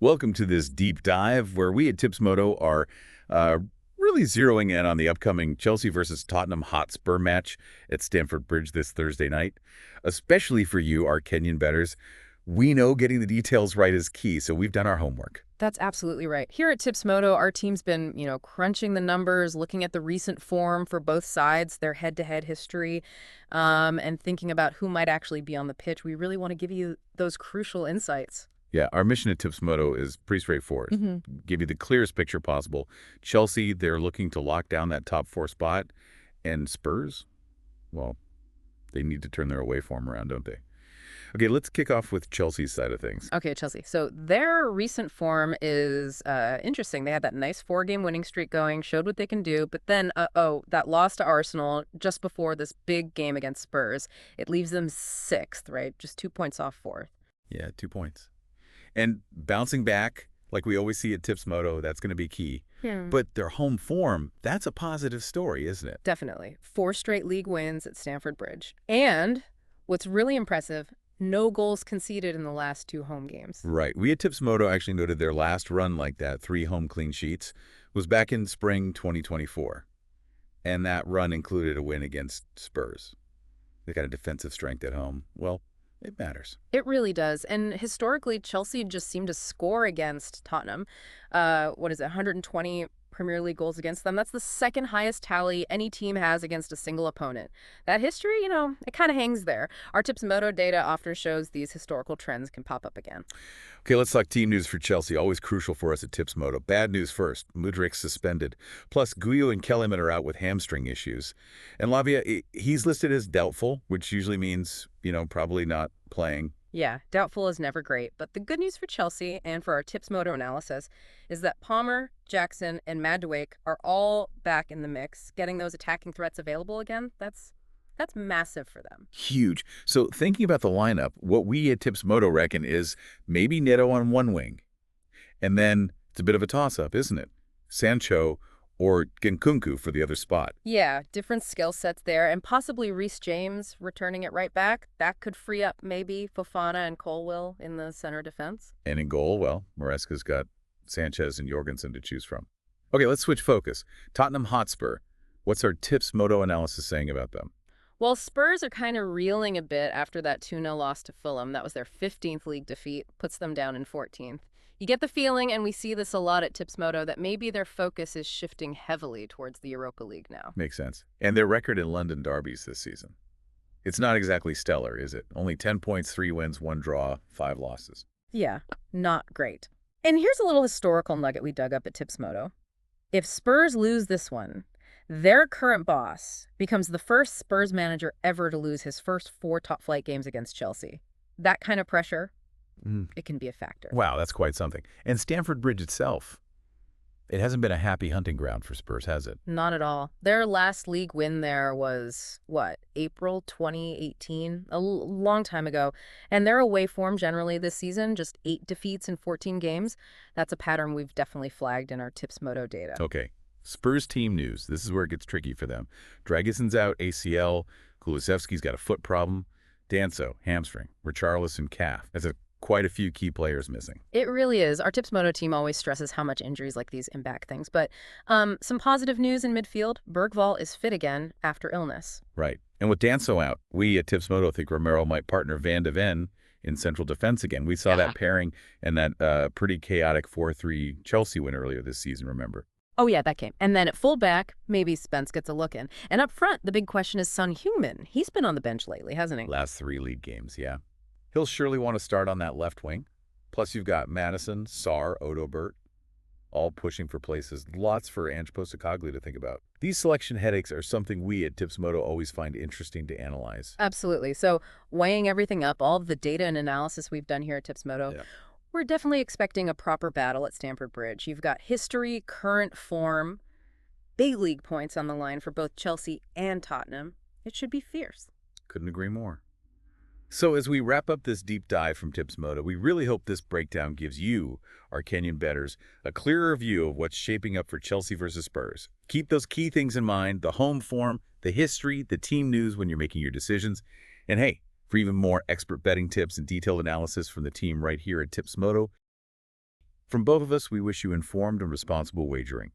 Welcome to this deep dive where we at Tipsmodo are uh, really zeroing in on the upcoming Chelsea versus Tottenham Hotspur match at Stamford Bridge this Thursday night. Especially for you, our Kenyan bettors, we know getting the details right is key, so we've done our homework. That's absolutely right. Here at Tipsmodo, our team's been, crunching the numbers, looking at the recent form for both sides, their head-to-head history, and thinking about who might actually be on the pitch. We really want to give you those crucial insights. Yeah, our mission at Tipsmodo is pretty straightforward. Give you the clearest picture possible. Chelsea, they're looking to lock down that top four spot. And Spurs, well, they need to turn their away form around, don't they? Okay, let's kick off with Chelsea's side of things. Okay, Chelsea. So their recent form is interesting. They had that nice four-game winning streak going, showed what they can do, but then, that loss to Arsenal just before this big game against Spurs, it leaves them sixth, right? Just 2 points off fourth. Yeah, 2 points. And bouncing back, like we always see at Tipsmodo, that's going to be key. Yeah. But their home form, that's a positive story, isn't it? Definitely. 4 straight league wins at Stamford Bridge. And what's really impressive, no goals conceded in the last 2 home games. Right. We at Tipsmodo actually noted their last run like that, 3 home clean sheets, was back in spring 2024. And that run included a win against Spurs. They got a defensive strength at home. Well, it matters. It really does. And historically, Chelsea just seemed to score against Tottenham. 120 Premier League goals against them. That's the second highest tally any team has against a single opponent. That history, it kind of hangs there. Our Tipsmodo data often shows these historical trends can pop up again. Okay, let's talk team news for Chelsea. Always crucial for us at Tipsmodo. Bad news first. Mudryk suspended. Plus, Guyo and Kellerman are out with hamstring issues. And Lavia, he's listed as doubtful, which usually means, probably not playing. Yeah, doubtful is never great, but the good news for Chelsea and for our Tipsmodo analysis is that Palmer, Jackson, and Maddison are all back in the mix, getting those attacking threats available again. That's massive for them. Huge. So thinking about the lineup, what we at Tipsmodo reckon is maybe Neto on one wing. And then it's a bit of a toss-up, isn't it? Sancho or Nkunku for the other spot. Yeah, different skill sets there, and possibly Reece James returning it right back. That could free up maybe Fofana and Colwill in the center defense. And in goal, well, Maresca's got Sanchez and Jorgensen to choose from. Okay, let's switch focus. Tottenham Hotspur. What's our Tipsmodo analysis saying about them? Well, Spurs are kind of reeling a bit after that 2-0 loss to Fulham. That was their 15th league defeat, puts them down in 14th. You get the feeling, and we see this a lot at Tipsmodo, that maybe their focus is shifting heavily towards the Europa League now. Makes sense. And their record in London derbies this season. It's not exactly stellar, is it? Only 10 points, 3 wins, 1 draw, 5 losses. Yeah, not great. And here's a little historical nugget we dug up at Tipsmodo. If Spurs lose this one, their current boss becomes the first Spurs manager ever to lose his first 4 top-flight games against Chelsea. That kind of pressure, it can be a factor. Wow, that's quite something. And Stamford Bridge itself, it hasn't been a happy hunting ground for Spurs, has it? Not at all. Their last league win there was, April 2018? Long time ago. And their away form generally this season, just 8 defeats in 14 games. That's a pattern we've definitely flagged in our Tipsmodo data. Okay. Spurs team news. This is where it gets tricky for them. Dragison's out, ACL. Kulusevski's got a foot problem. Danso, hamstring. Richarlison, calf. That's quite a few key players missing. It really is. Our Tipsmodo team always stresses how much injuries like these impact things. But some positive news in midfield. Bergvall is fit again after illness. Right. And with Danso out, we at Tipsmodo think Romero might partner Van de Ven in central defense again. We saw that pairing in that pretty chaotic 4-3 Chelsea win earlier this season, remember? Oh, yeah, that came. And then at fullback, maybe Spence gets a look in. And up front, the big question is Son Heung-min. He's been on the bench lately, hasn't he? Last 3 league games, yeah. He'll surely want to start on that left wing. Plus, you've got Maddison, Sarr, Odobert, all pushing for places. Lots for Ange Postecoglou to think about. These selection headaches are something we at Tipsmodo always find interesting to analyze. Absolutely. So weighing everything up, all of the data and analysis we've done here at Tipsmodo, we're definitely expecting a proper battle at Stamford Bridge. You've got history, current form, big league points on the line for both Chelsea and Tottenham. It should be fierce. Couldn't agree more. So as we wrap up this deep dive from Tipsmodo, we really hope this breakdown gives you, our Kenyan bettors, a clearer view of what's shaping up for Chelsea versus Spurs. Keep those key things in mind, the home form, the history, the team news when you're making your decisions. And hey, for even more expert betting tips and detailed analysis from the team right here at Tipsmodo, From both of us, we wish you informed and responsible wagering.